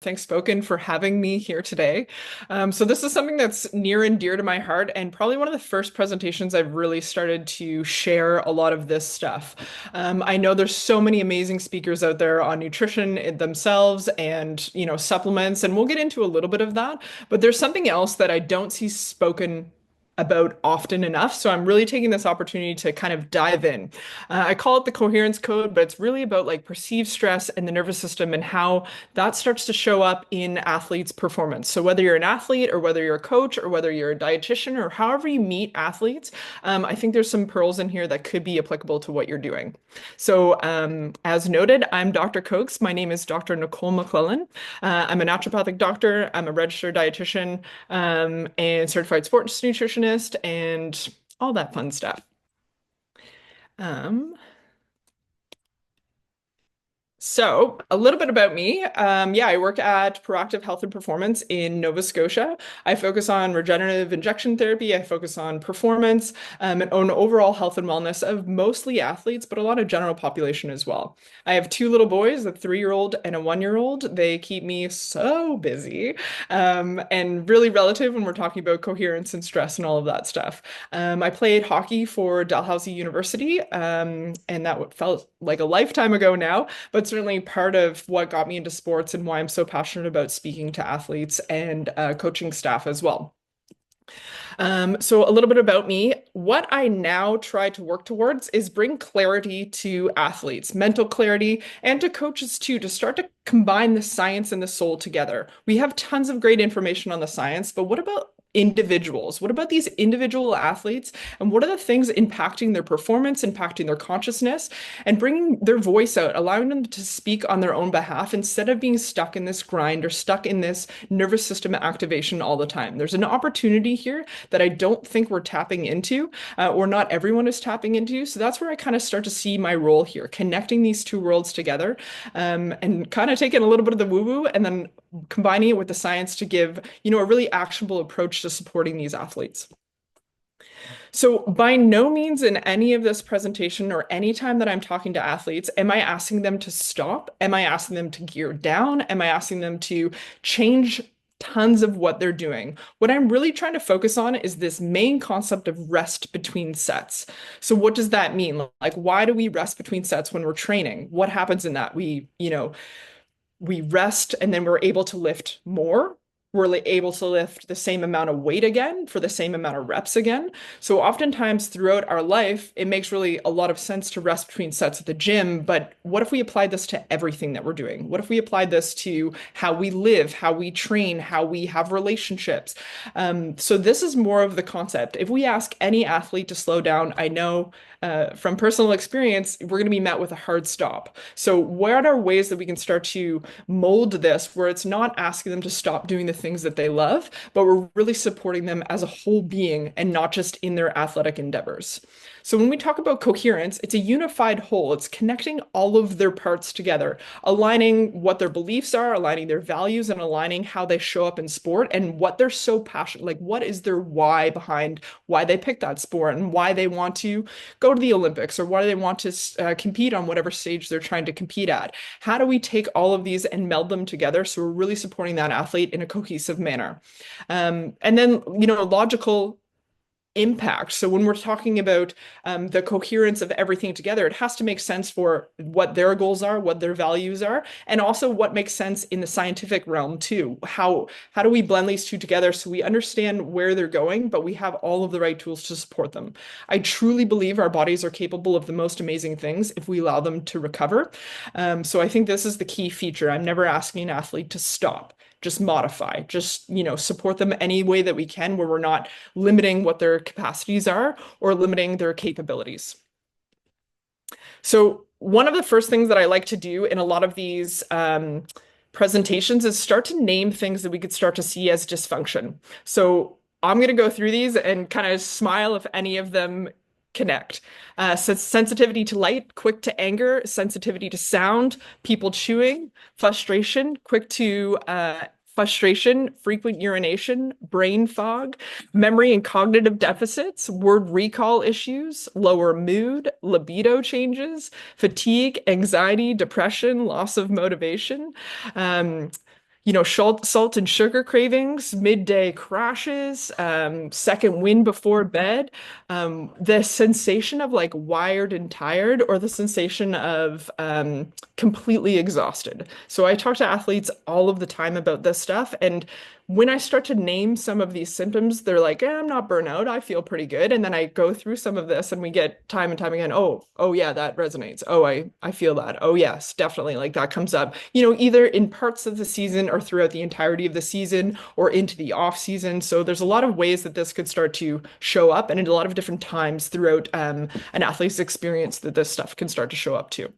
Thanks, Spoken, for having me here today. So this is something that's near and dear to my heart, and probably one of the first presentations I've really started to share a lot of this stuff. I know there's so many amazing speakers out there on nutrition themselves and, supplements, and we'll get into a little bit of that. But there's something else that I don't see spoken about often enough. So I'm really taking this opportunity to kind of dive in. I call it the coherence code, but it's really about like perceived stress and the nervous system and how that starts to show up in athletes' performance. So whether you're an athlete or whether you're a coach or whether you're a dietitian or however you meet athletes, I think there's some pearls in here that could be applicable to what you're doing. So as noted, I'm Dr. Cokes. My name is Dr. Nikole MacLellan. I'm a naturopathic doctor. I'm a registered dietitian and certified sports nutritionist and all that fun stuff. Um, So, a little bit about me. Yeah, I work at Proactive Health and Performance in Nova Scotia. I focus on regenerative injection therapy. I focus on performance and on overall health and wellness of mostly athletes, but a lot of general population as well. I have two little boys, a 3-year-old and a 1-year-old. They keep me so busy and really relative when we're talking about coherence and stress and all of that stuff. I played hockey for Dalhousie University, and that felt like a lifetime ago now, but certainly part of what got me into sports and why I'm so passionate about speaking to athletes and coaching staff as well. So a little bit about me. What I now try to work towards is bring clarity to athletes, mental clarity, and to coaches too, to start to combine the science and the soul together. We have tons of great information on the science, but what about individuals? What about these individual athletes? And what are the things impacting their performance, impacting their consciousness, and bringing their voice out, allowing them to speak on their own behalf instead of being stuck in this grind or stuck in this nervous system activation all the time? There's an opportunity here that I don't think we're tapping into, or not everyone is tapping into. So that's where I kind of start to see my role here, connecting these two worlds together, and kind of taking a little bit of the woo-woo and then combining it with the science to give, a really actionable approach to supporting these athletes. So by no means in any of this presentation or any time that I'm talking to athletes, am I asking them to stop? Am I asking them to gear down? Am I asking them to change tons of what they're doing? What I'm really trying to focus on is this main concept of rest between sets. So what does that mean? Like, why do we rest between sets when we're training? What happens in that? We rest and then we're able to lift more. We're able to lift the same amount of weight again for the same amount of reps again. So oftentimes throughout our life, it makes really a lot of sense to rest between sets at the gym. But what if we applied this to everything that we're doing? What if we applied this to how we live, how we train, how we have relationships? So this is more of the concept. If we ask any athlete to slow down, I know from personal experience, we're going to be met with a hard stop. So what are ways that we can start to mold this where it's not asking them to stop doing the things that they love, but we're really supporting them as a whole being and not just in their athletic endeavors? So when we talk about coherence, it's a unified whole. It's connecting all of their parts together, aligning what their beliefs are, aligning their values, and aligning how they show up in sport and what they're so passionate, like what is their why behind why they pick that sport and why they want to go to the Olympics or why they want to compete on whatever stage they're trying to compete at. How do we take all of these and meld them together so we're really supporting that athlete in a cohesive manner? And then, logical impact. So when we're talking about the coherence of everything together, it has to make sense for what their goals are, what their values are, and also what makes sense in the scientific realm too. How do we blend these two together so we understand where they're going, but we have all of the right tools to support them? I truly believe our bodies are capable of the most amazing things if we allow them to recover. So I think this is the key feature. I'm never asking an athlete to stop, just modify, just, support them any way that we can where we're not limiting what their capacities are or limiting their capabilities. So one of the first things that I like to do in a lot of these presentations is start to name things that we could start to see as dysfunction. So I'm going to go through these and kind of smile if any of them connect. So sensitivity to light, quick to anger, sensitivity to sound, people chewing, frustration, quick to frustration, frequent urination, brain fog, memory and cognitive deficits, word recall issues, lower mood, libido changes, fatigue, anxiety, depression, loss of motivation. salt and sugar cravings, midday crashes, second wind before bed, the sensation of like wired and tired, or the sensation of completely exhausted. So I talk to athletes all of the time about this stuff. And when I start to name some of these symptoms, they're like, I'm not burnout. I feel pretty good. And then I go through some of this and we get time and time again, oh yeah, that resonates. Oh, I feel that. Oh yes, definitely. Like that comes up, either in parts of the season or throughout the entirety of the season or into the off season. So there's a lot of ways that this could start to show up and in a lot of different times throughout an athlete's experience that this stuff can start to show up too.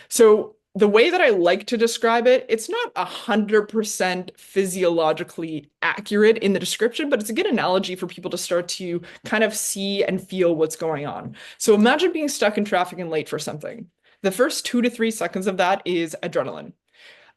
So the way that I like to describe it, it's not 100% physiologically accurate in the description, but it's a good analogy for people to start to kind of see and feel what's going on. So imagine being stuck in traffic and late for something. The first 2 to 3 seconds of that is adrenaline.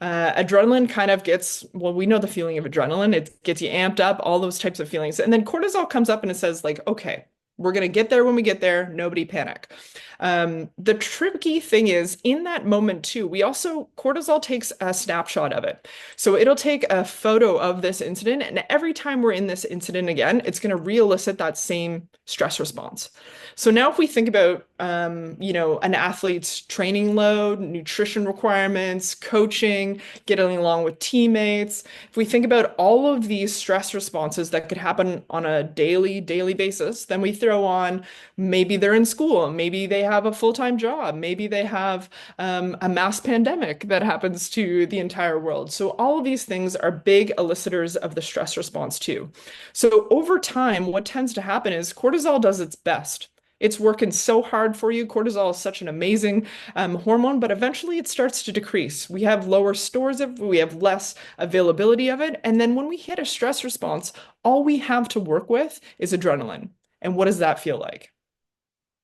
Adrenaline kind of gets, well, we know the feeling of adrenaline. It gets you amped up, all those types of feelings. And then cortisol comes up and it says, like, okay, we're going to get there when we get there. Nobody panic. The tricky thing is in that moment too, cortisol takes a snapshot of it. So it'll take a photo of this incident. And every time we're in this incident again, it's going to re-elicit that same stress response. So now if we think about, an athlete's training load, nutrition requirements, coaching, getting along with teammates, if we think about all of these stress responses that could happen on a daily basis, then we throw on maybe they're in school, maybe they have a full-time job, maybe they have a mass pandemic that happens to the entire world. So all of these things are big elicitors of the stress response too. So over time, what tends to happen is cortisol does its best. It's working so hard for you. Cortisol is such an amazing hormone, but eventually it starts to decrease. We have lower stores of, we have less availability of it. And then when we hit a stress response, all we have to work with is adrenaline. And what does that feel like?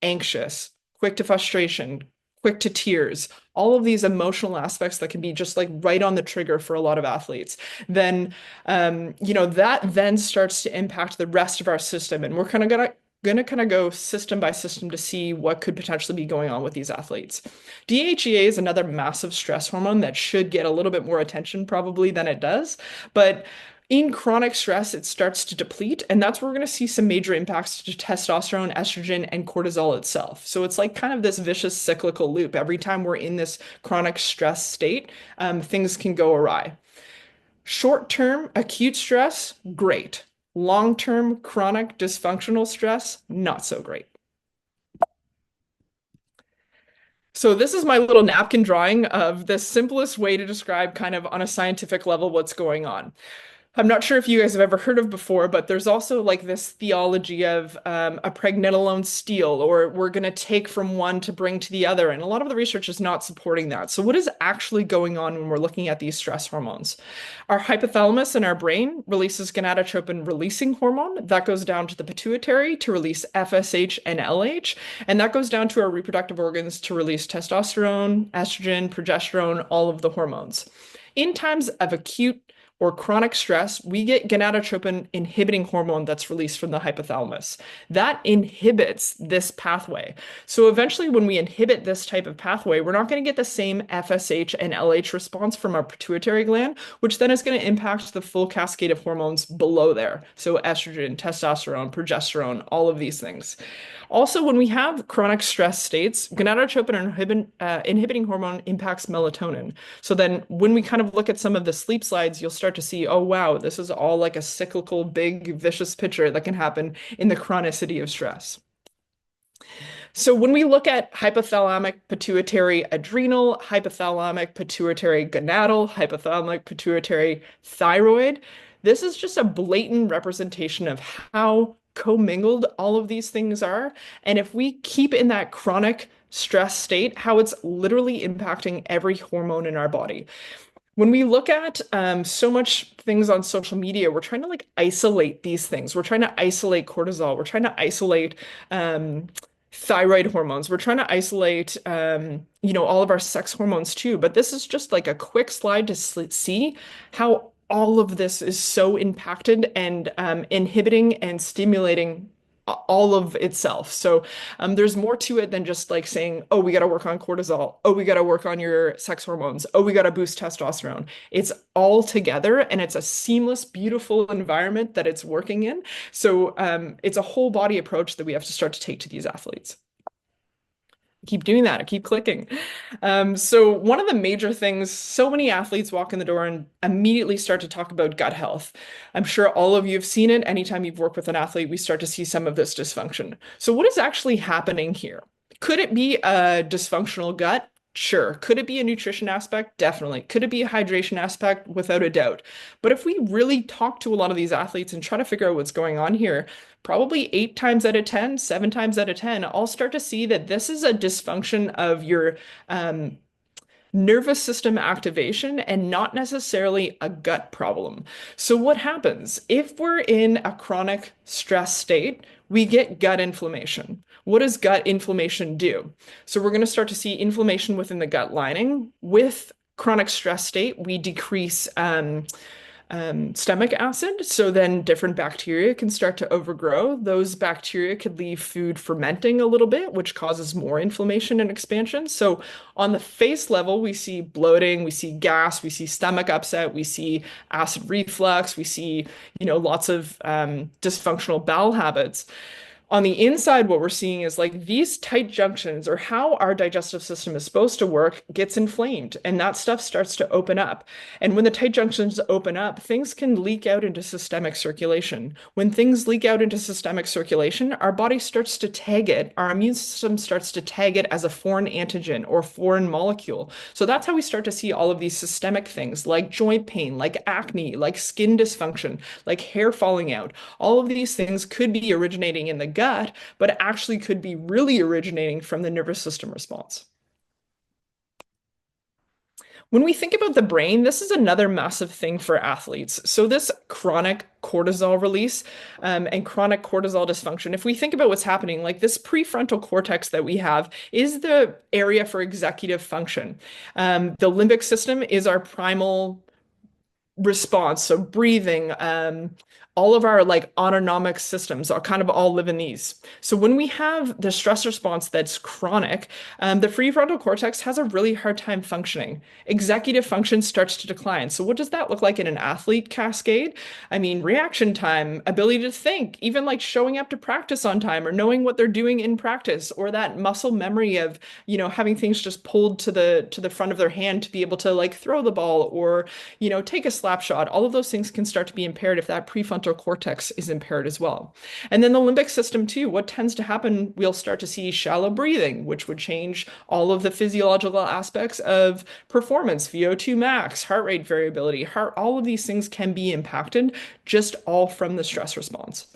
Anxious, quick to frustration, quick to tears, all of these emotional aspects that can be just like right on the trigger for a lot of athletes. Then, that then starts to impact the rest of our system. And we're kind of gonna kind of go system by system to see what could potentially be going on with these athletes. DHEA is another massive stress hormone that should get a little bit more attention probably than it does, but in chronic stress, it starts to deplete, and that's where we're going to see some major impacts to testosterone, estrogen, and cortisol itself. So it's like kind of this vicious cyclical loop. Every time we're in this chronic stress state, things can go awry. Short-term acute stress, great. Long-term chronic dysfunctional stress, not so great. So this is my little napkin drawing of the simplest way to describe kind of on a scientific level what's going on. I'm not sure if you guys have ever heard of before, but there's also like this theology of a pregnenolone steal, or we're going to take from one to bring to the other. And a lot of the research is not supporting that. So what is actually going on when we're looking at these stress hormones? Our hypothalamus in our brain releases gonadotropin releasing hormone. That goes down to the pituitary to release FSH and LH. And that goes down to our reproductive organs to release testosterone, estrogen, progesterone, all of the hormones. In times of acute or chronic stress, we get gonadotropin inhibiting hormone that's released from the hypothalamus. That inhibits this pathway. So eventually when we inhibit this type of pathway, we're not going to get the same FSH and LH response from our pituitary gland, which then is going to impact the full cascade of hormones below there. So estrogen, testosterone, progesterone, all of these things. Also, when we have chronic stress states, gonadotropin inhibiting hormone impacts melatonin. So then when we kind of look at some of the sleep slides, you'll start to see, oh, wow, this is all like a cyclical, big, vicious picture that can happen in the chronicity of stress. So when we look at hypothalamic pituitary adrenal, hypothalamic pituitary gonadal, hypothalamic pituitary thyroid, this is just a blatant representation of how commingled all of these things are. And if we keep in that chronic stress state, how it's literally impacting every hormone in our body. When we look at so much things on social media, we're trying to like isolate these things. We're trying to isolate cortisol. We're trying to isolate thyroid hormones. We're trying to isolate, all of our sex hormones too. But this is just like a quick slide to see how all of this is so impacted and inhibiting and stimulating all of itself. So there's more to it than just like saying, oh, we got to work on cortisol. Oh, we got to work on your sex hormones. Oh, we got to boost testosterone. It's all together and it's a seamless, beautiful environment that it's working in. So it's a whole body approach that we have to start to take to these athletes. Keep doing that. I keep clicking. So one of the major things, so many athletes walk in the door and immediately start to talk about gut health. I'm sure all of you have seen it. Anytime you've worked with an athlete, we start to see some of this dysfunction. So what is actually happening here? Could it be a dysfunctional gut? Sure. Could it be a nutrition aspect? Definitely. Could it be a hydration aspect? Without a doubt. But if we really talk to a lot of these athletes and try to figure out what's going on here, probably 8 times out of 10, 7 times out of 10, I'll start to see that this is a dysfunction of your um, nervous system activation and not necessarily a gut problem. So, what happens if we're in a chronic stress state? We get gut inflammation. What does gut inflammation do? So, we're going to start to see inflammation within the gut lining. With chronic stress state, we decrease stomach acid. So then different bacteria can start to overgrow. Those bacteria could leave food fermenting a little bit, which causes more inflammation and expansion. So on the face level, we see bloating, we see gas, we see stomach upset, we see acid reflux, we see, lots of dysfunctional bowel habits. On the inside, what we're seeing is like these tight junctions or how our digestive system is supposed to work gets inflamed and that stuff starts to open up. And when the tight junctions open up, things can leak out into systemic circulation. When things leak out into systemic circulation, our body starts to tag it, our immune system starts to tag it as a foreign antigen or foreign molecule. So that's how we start to see all of these systemic things like joint pain, like acne, like skin dysfunction, like hair falling out. All of these things could be originating in the gut, but actually could be really originating from the nervous system response. When we think about the brain, this is another massive thing for athletes. So this chronic cortisol release and chronic cortisol dysfunction, if we think about what's happening, like this prefrontal cortex that we have is the area for executive function. The limbic system is our primal response. So breathing, all of our like autonomic systems are kind of all live in these. So when we have the stress response that's chronic, the prefrontal cortex has a really hard time functioning. Executive function starts to decline. So what does that look like in an athlete cascade? I mean, reaction time, ability to think, even like showing up to practice on time or knowing what they're doing in practice, or that muscle memory of, having things just pulled to the front of their hand to be able to like throw the ball or, take a slap shot. All of those things can start to be impaired if that prefrontal cortex is impaired as well. And then the limbic system too, what tends to happen, we'll start to see shallow breathing, which would change all of the physiological aspects of performance, VO2 max, heart rate variability, all of these things can be impacted just all from the stress response.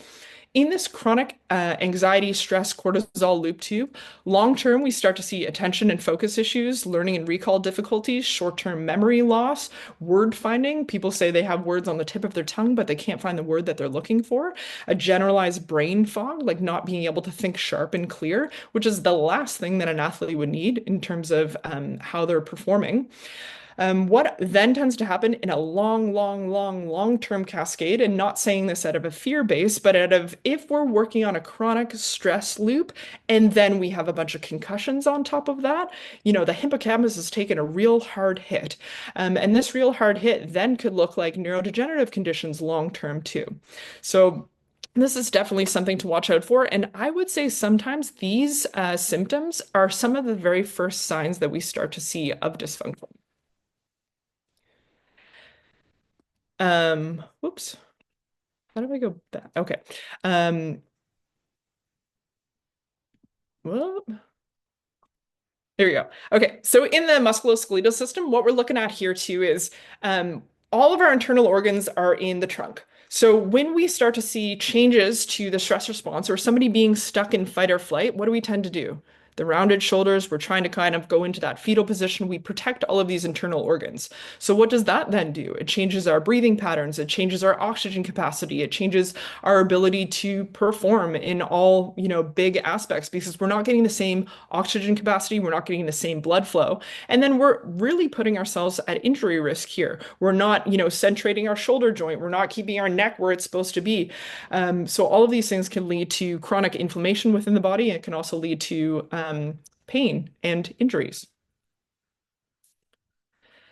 In this chronic anxiety, stress, cortisol loop too, long term, we start to see attention and focus issues, learning and recall difficulties, short term memory loss, word finding. People say they have words on the tip of their tongue, but they can't find the word that they're looking for. A generalized brain fog, like not being able to think sharp and clear, which is the last thing that an athlete would need in terms of how they're performing. What then tends to happen in a long-term cascade, and not saying this out of a fear base, but out of if we're working on a chronic stress loop and then we have a bunch of concussions on top of that, the hippocampus has taken a real hard hit. And this real hard hit then could look like neurodegenerative conditions long-term too. So this is definitely something to watch out for. And I would say sometimes these symptoms are some of the very first signs that we start to see of dysfunction. Whoops. How do I go back? Okay. Well, there we go. Okay. So in the musculoskeletal system, what we're looking at here too is all of our internal organs are in the trunk. So when we start to see changes to the stress response or somebody being stuck in fight or flight, what do we tend to do? the rounded shoulders. We're trying to kind of go into that fetal position. We protect all of these internal organs. So what does that then do? It changes our breathing patterns. It changes our oxygen capacity. It changes our ability to perform in all, big aspects because we're not getting the same oxygen capacity. We're not getting the same blood flow. And then we're really putting ourselves at injury risk here. We're not, centrating our shoulder joint. We're not keeping our neck where it's supposed to be. So all of these things can lead to chronic inflammation within the body. And it can also lead to pain and injuries.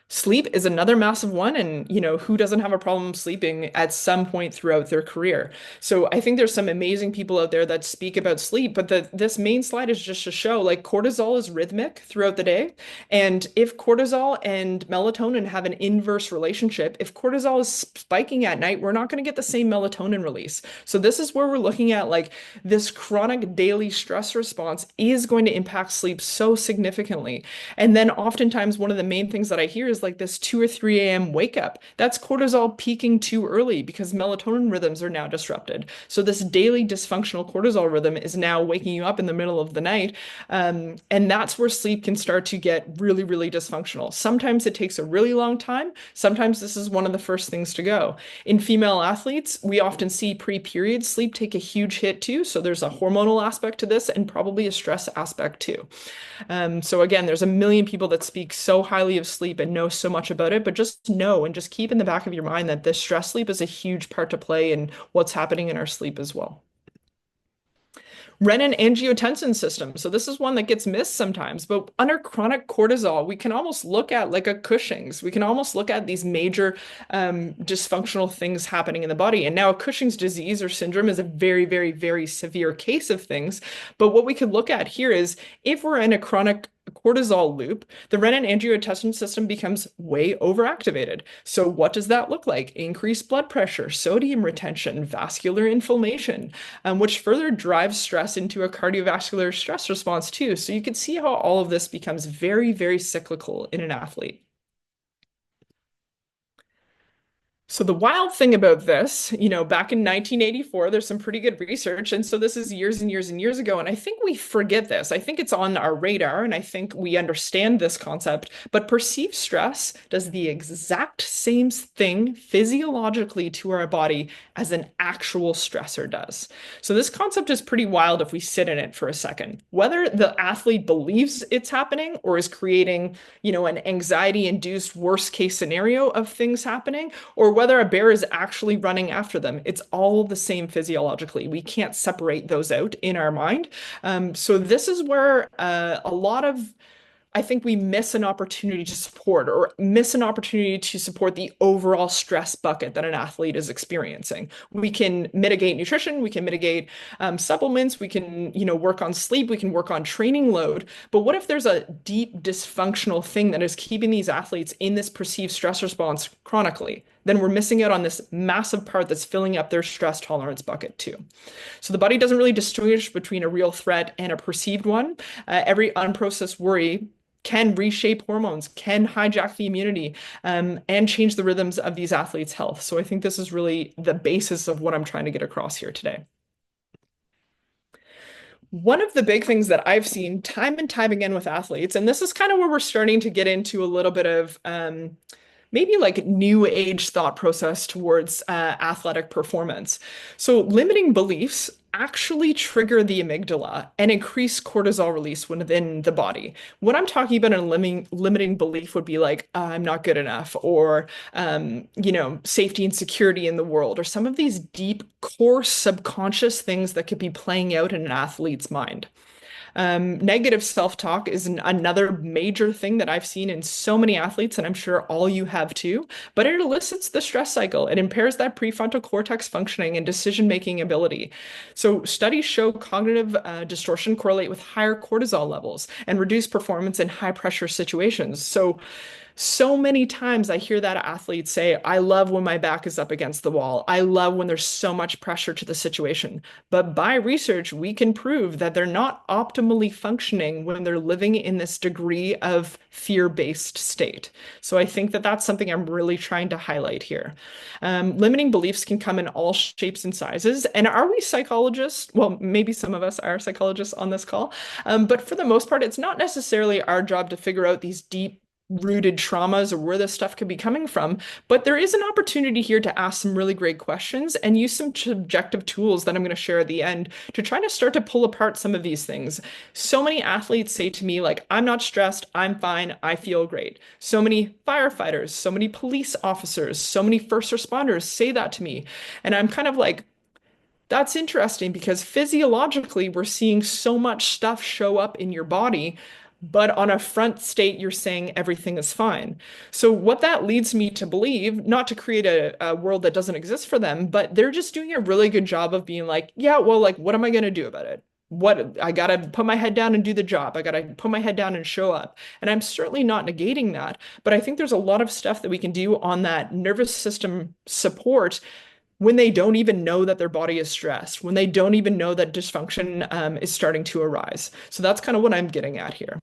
Sleep is another massive one, and who doesn't have a problem sleeping at some point throughout their career? So I think there's some amazing people out there that speak about sleep, but this main slide is just to show like cortisol is rhythmic throughout the day, and if cortisol and melatonin have an inverse relationship, if cortisol is spiking at night, we're not going to get the same melatonin release. So this is where we're looking at like this chronic daily stress response is going to impact sleep so significantly. And then oftentimes one of the main things that I hear is like this 2 or 3 a.m. wake up. That's cortisol peaking too early because melatonin rhythms are now disrupted. So this daily dysfunctional cortisol rhythm is now waking you up in the middle of the night. And that's where sleep can start to get really, really dysfunctional. Sometimes it takes a really long time. Sometimes this is one of the first things to go. In female athletes, we often see pre-period sleep take a huge hit too. So there's a hormonal aspect to this and probably a stress aspect too. So again, there's a million people that speak so highly of sleep and know so much about it, but just know and just keep in the back of your mind that this stress sleep is a huge part to play in what's happening in our sleep as well. Renin-angiotensin system. So this is one that gets missed sometimes, but under chronic cortisol, we can almost look at like a Cushing's. We can almost look at these major dysfunctional things happening in the body. And now a Cushing's disease or syndrome is a very, very, very severe case of things. But what we could look at here is if we're in a chronic cortisol loop, the renin-angiotensin system becomes way overactivated. So what does that look like? Increased blood pressure, sodium retention, vascular inflammation, which further drives stress into a cardiovascular stress response too. So you can see how all of this becomes very, very cyclical in an athlete. So the wild thing about this, back in 1984, there's some pretty good research. And so this is years and years and years ago. And I think we forget this. I think it's on our radar and I think we understand this concept, but perceived stress does the exact same thing physiologically to our body as an actual stressor does. So this concept is pretty wild if we sit in it for a second. Whether the athlete believes it's happening or is creating, an anxiety-induced worst case scenario of things happening, or whether a bear is actually running after them. It's all the same physiologically. We can't separate those out in our mind. So this is where a lot of I think we miss an opportunity to support or miss an opportunity to support the overall stress bucket that an athlete is experiencing. We can mitigate nutrition, we can mitigate supplements, we can, work on sleep, we can work on training load. But what if there's a deep dysfunctional thing that is keeping these athletes in this perceived stress response chronically? Then we're missing out on this massive part that's filling up their stress tolerance bucket too. So the body doesn't really distinguish between a real threat and a perceived one. Every unprocessed worry can reshape hormones, can hijack the immunity, and change the rhythms of these athletes' health. So I think this is really the basis of what I'm trying to get across here today. One of the big things that I've seen time and time again with athletes, and this is kind of where we're starting to get into a little bit of maybe like new age thought process towards athletic performance. So limiting beliefs actually trigger the amygdala and increase cortisol release within the body. What I'm talking about in a limiting belief would be like, I'm not good enough, or, safety and security in the world, or some of these deep core subconscious things that could be playing out in an athlete's mind. Negative self-talk is another major thing that I've seen in so many athletes, and I'm sure all you have too, but it elicits the stress cycle. It impairs that prefrontal cortex functioning and decision-making ability. So studies show cognitive distortion correlate with higher cortisol levels and reduce performance in high-pressure situations. So So many times I hear that athlete say, I love when my back is up against the wall. I love when there's so much pressure to the situation. But by research, we can prove that they're not optimally functioning when they're living in this degree of fear-based state. So I think that that's something I'm really trying to highlight here. Limiting beliefs can come in all shapes and sizes. And are we psychologists? Well, maybe some of us are psychologists on this call. But for the most part, it's not necessarily our job to figure out these deep rooted traumas or where this stuff could be coming from. But there is an opportunity here to ask some really great questions and use some subjective tools that I'm going to share at the end to try to start to pull apart some of these things. So many athletes say to me, like, I'm not stressed, I'm fine, I feel great. So many firefighters, so many police officers, so many first responders say that to me. And I'm kind of like, that's interesting because physiologically, we're seeing so much stuff show up in your body, but on a front state, you're saying everything is fine. So, what that leads me to believe, not to create a world that doesn't exist for them, but they're just doing a really good job of being like, yeah, well, like, what am I going to do about it? What I gotta put my head down and do the job. I gotta put my head down and show up. And I'm certainly not negating that, but I think there's a lot of stuff that we can do on that nervous system support when they don't even know that their body is stressed, when they don't even know that dysfunction is starting to arise. So that's kind of what I'm getting at here.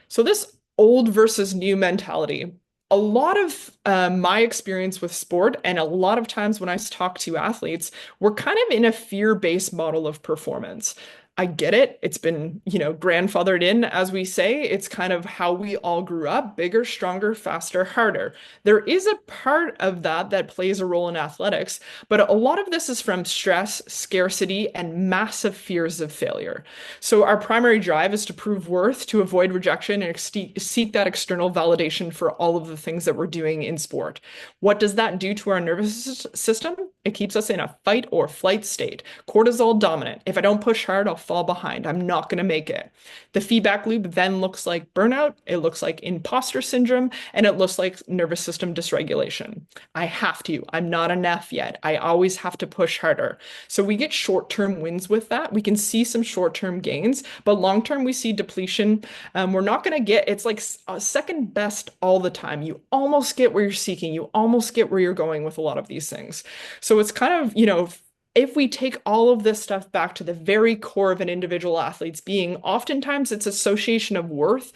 So this old versus new mentality, a lot of my experience with sport and a lot of times when I talk to athletes, we're kind of in a fear-based model of performance. I get it. It's been, grandfathered in, as we say. It's kind of how we all grew up, bigger, stronger, faster, harder. There is a part of that that plays a role in athletics, but a lot of this is from stress, scarcity, and massive fears of failure. So our primary drive is to prove worth, to avoid rejection, and seek that external validation for all of the things that we're doing in sport. What does that do to our nervous system? It keeps us in a fight or flight state. Cortisol dominant. If I don't push hard, I'll fall behind. I'm not going to make it. The feedback loop then looks like burnout. It looks like imposter syndrome, and it looks like nervous system dysregulation. I have to. I'm not enough yet. I always have to push harder. So we get short-term wins with that. We can see some short-term gains, but long-term we see depletion. We're not going to get, it's like second best all the time. You almost get where you're seeking. You almost get where you're going with a lot of these things. So it's kind of, if we take all of this stuff back to the very core of an individual athlete's being, oftentimes it's association of worth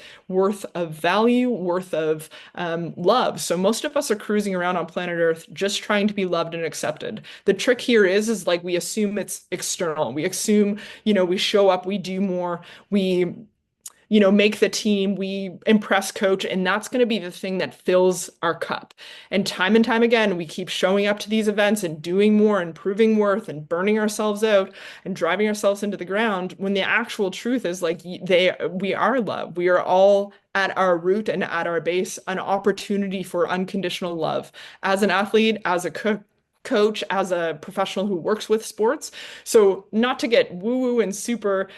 of value, worth of love. So most of us are cruising around on planet Earth just trying to be loved and accepted. The trick here is like we assume it's external. We assume, we show up, we do more, we make the team, we impress coach, and that's going to be the thing that fills our cup. And time again, we keep showing up to these events and doing more and proving worth and burning ourselves out and driving ourselves into the ground when the actual truth is like we are love. We are all at our root and at our base an opportunity for unconditional love as an athlete, as a coach, as a professional who works with sports. So not to get woo-woo and super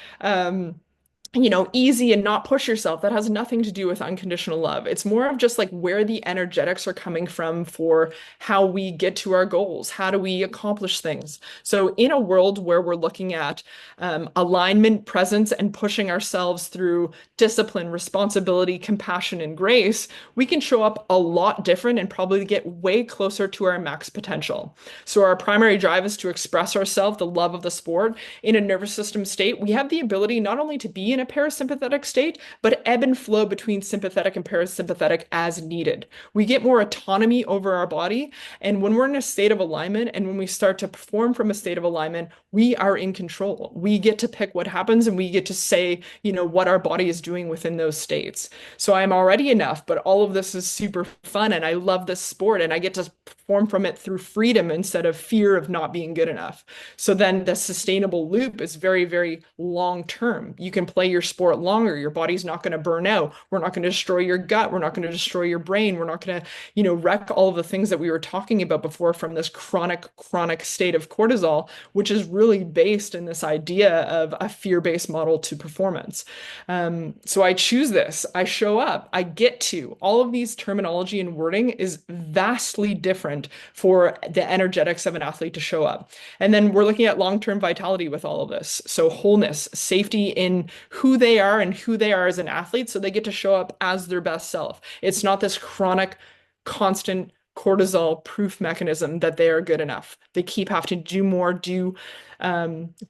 easy and not push yourself. That has nothing to do with unconditional love. It's more of just like where the energetics are coming from for how we get to our goals. How do we accomplish things? So in a world where we're looking at alignment, presence, and pushing ourselves through discipline, responsibility, compassion, and grace, we can show up a lot different and probably get way closer to our max potential. So our primary drive is to express ourselves, the love of the sport, in a nervous system state. We have the ability not only to be in a parasympathetic state, but ebb and flow between sympathetic and parasympathetic as needed. We get more autonomy over our body. And when we're in a state of alignment and when we start to perform from a state of alignment, we are in control. We get to pick what happens and we get to say, what our body is doing within those states. So I'm already enough, but all of this is super fun and I love this sport and I get to perform from it through freedom instead of fear of not being good enough. So then the sustainable loop is very, very long term. You can play your sport longer. Your body's not going to burn out. We're not going to destroy your gut. We're not going to destroy your brain. We're not going to, wreck all of the things that we were talking about before from this chronic state of cortisol, which is really based in this idea of a fear-based model to performance. So I choose this. I show up. I get to. All of these terminology and wording is vastly different for the energetics of an athlete to show up. And then we're looking at long-term vitality with all of this. So wholeness, safety in who they are and who they are as an athlete so they get to show up as their best self. It's not this chronic, constant cortisol proof mechanism that they are good enough. They keep having to do more,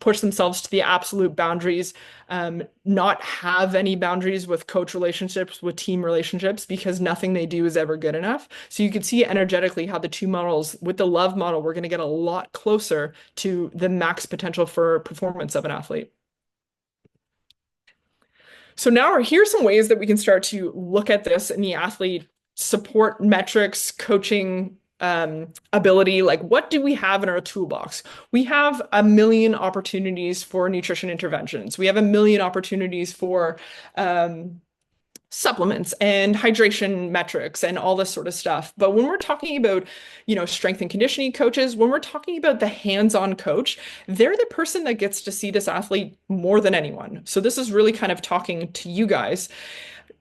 push themselves to the absolute boundaries, not have any boundaries with coach relationships, with team relationships, because nothing they do is ever good enough. So you can see energetically how the two models, with the love model, we're going to get a lot closer to the max potential for performance of an athlete. So now here's some ways that we can start to look at this in the athlete support metrics, coaching ability. Like, what do we have in our toolbox? We have a million opportunities for nutrition interventions. We have a million opportunities for supplements and hydration metrics and all this sort of stuff. But when we're talking about, strength and conditioning coaches, when we're talking about the hands-on coach, they're the person that gets to see this athlete more than anyone. So this is really kind of talking to you guys.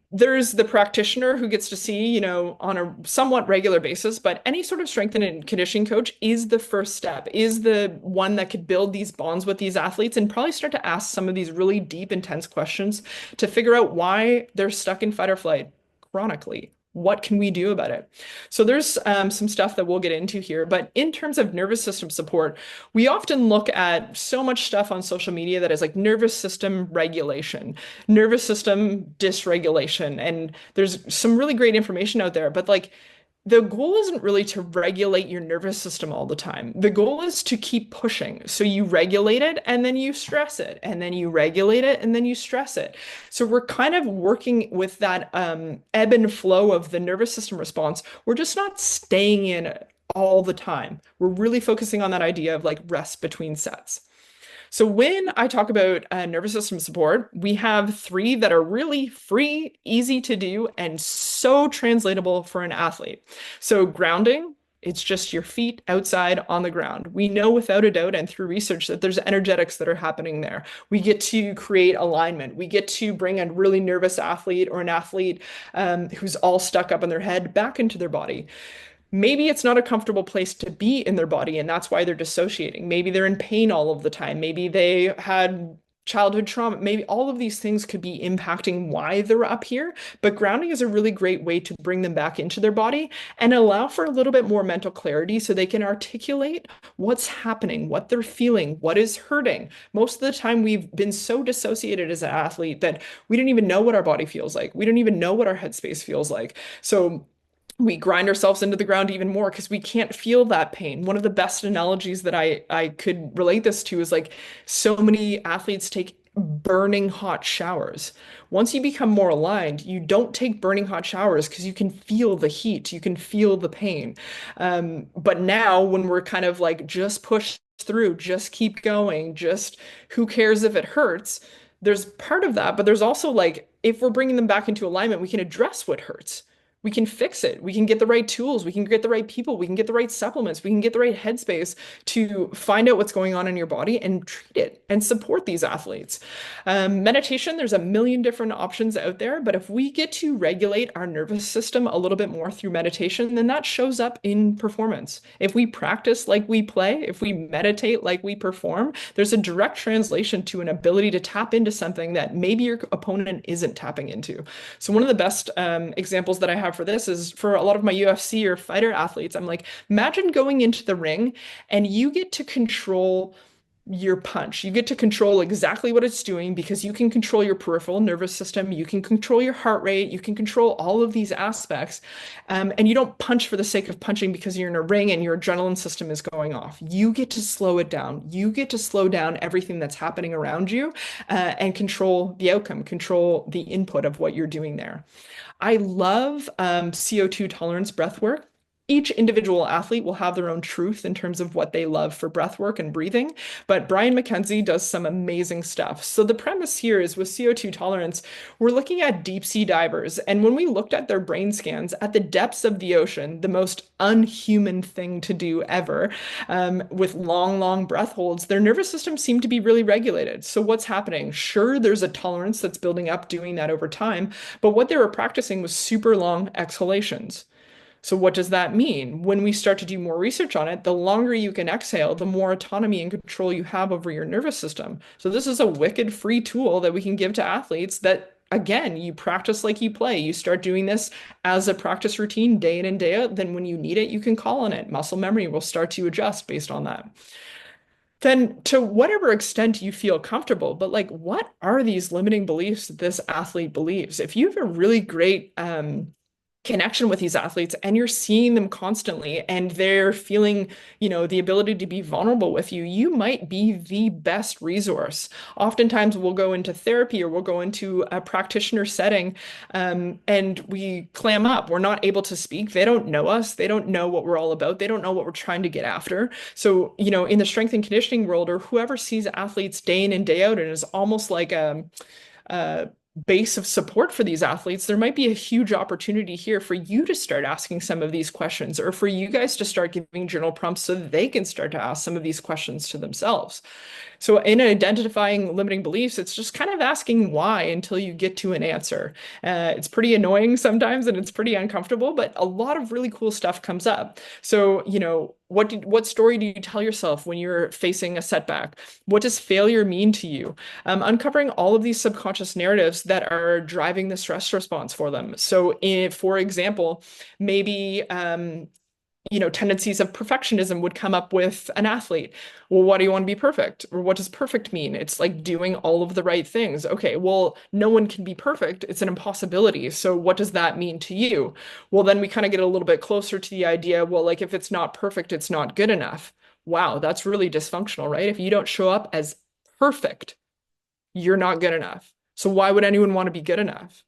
There's the practitioner who gets to see, on a somewhat regular basis, but any sort of strength and conditioning coach is the first step, is the one that could build these bonds with these athletes and probably start to ask some of these really deep, intense questions to figure out why they're stuck in fight or flight chronically. What can we do about it? So there's some stuff that we'll get into here, but in terms of nervous system support, we often look at so much stuff on social media that is like nervous system regulation, nervous system dysregulation, and there's some really great information out there, but like the goal isn't really to regulate your nervous system all the time. The goal is to keep pushing. So you regulate it and then you stress it, and then you regulate it and then you stress it. So we're kind of working with that ebb and flow of the nervous system response. We're just not staying in it all the time. We're really focusing on that idea of like rest between sets. So when I talk about nervous system support, we have three that are really free, easy to do, and so translatable for an athlete. So grounding, it's just your feet outside on the ground. We know without a doubt and through research that there's energetics that are happening there. We get to create alignment. We get to bring a really nervous athlete or an athlete who's all stuck up in their head back into their body. Maybe it's not a comfortable place to be in their body, and that's why they're dissociating. Maybe they're in pain all of the time. Maybe they had childhood trauma. Maybe all of these things could be impacting why they're up here. But grounding is a really great way to bring them back into their body and allow for a little bit more mental clarity so they can articulate what's happening, what they're feeling, what is hurting. Most of the time, we've been so dissociated as an athlete that we don't even know what our body feels like. We don't even know what our headspace feels like. So we grind ourselves into the ground even more because we can't feel that pain. One of the best analogies that I could relate this to is like so many athletes take burning hot showers. Once you become more aligned, you don't take burning hot showers because you can feel the heat, you can feel the pain. But now when we're kind of like just push through, just keep going, just who cares if it hurts, there's part of that, but there's also like if we're bringing them back into alignment, we can address what hurts. We can fix it. We can get the right tools. We can get the right people. We can get the right supplements. We can get the right headspace to find out what's going on in your body and treat it and support these athletes. Meditation, there's a million different options out there, but if we get to regulate our nervous system a little bit more through meditation, then that shows up in performance. If we practice like we play, if we meditate like we perform, there's a direct translation to an ability to tap into something that maybe your opponent isn't tapping into. So one of the best examples that I have for this is for a lot of my UFC or fighter athletes. I'm like, imagine going into the ring and you get to control your punch. You get to control exactly what it's doing because you can control your peripheral nervous system. You can control your heart rate. You can control all of these aspects. And you don't punch for the sake of punching because you're in a ring and your adrenaline system is going off. You get to slow it down. You get to slow down everything that's happening around you and control the outcome, control the input of what you're doing there. I love CO2 tolerance breath work. Each individual athlete will have their own truth in terms of what they love for breath work and breathing, but Brian McKenzie does some amazing stuff. So the premise here is with CO2 tolerance, we're looking at deep sea divers, and when we looked at their brain scans at the depths of the ocean, the most unhuman thing to do ever, with long, long breath holds, their nervous system seemed to be really regulated. So what's happening? Sure, there's a tolerance that's building up doing that over time, but what they were practicing was super long exhalations. So what does that mean? When we start to do more research on it, the longer you can exhale, the more autonomy and control you have over your nervous system. So this is a wicked free tool that we can give to athletes that, again, you practice like you play. You start doing this as a practice routine day in and day out. Then when you need it, you can call on it. Muscle memory will start to adjust based on that. Then to whatever extent you feel comfortable, but like, what are these limiting beliefs that this athlete believes? If you have a really great connection with these athletes and you're seeing them constantly and they're feeling, the ability to be vulnerable with you, you might be the best resource. Oftentimes we'll go into therapy or we'll go into a practitioner setting, and we clam up. We're not able to speak. They don't know us. They don't know what we're all about. They don't know what we're trying to get after. So, in the strength and conditioning world, or whoever sees athletes day in and day out and is almost like a base of support for these athletes, there might be a huge opportunity here for you to start asking some of these questions, or for you guys to start giving journal prompts so that they can start to ask some of these questions to themselves. So in identifying limiting beliefs, it's just kind of asking why until you get to an answer. It's pretty annoying sometimes and it's pretty uncomfortable, but a lot of really cool stuff comes up. So, what story do you tell yourself when you're facing a setback? What does failure mean to you? Uncovering all of these subconscious narratives that are driving the stress response for them. So, for example, maybe tendencies of perfectionism would come up with an athlete. Well, why do you want to be perfect? Or what does perfect mean? It's like doing all of the right things. Okay, well, no one can be perfect. It's an impossibility. So what does that mean to you? Well, then we kind of get a little bit closer to the idea, well, like if it's not perfect, it's not good enough. Wow, that's really dysfunctional, right? If you don't show up as perfect, you're not good enough. So why would anyone want to be good enough?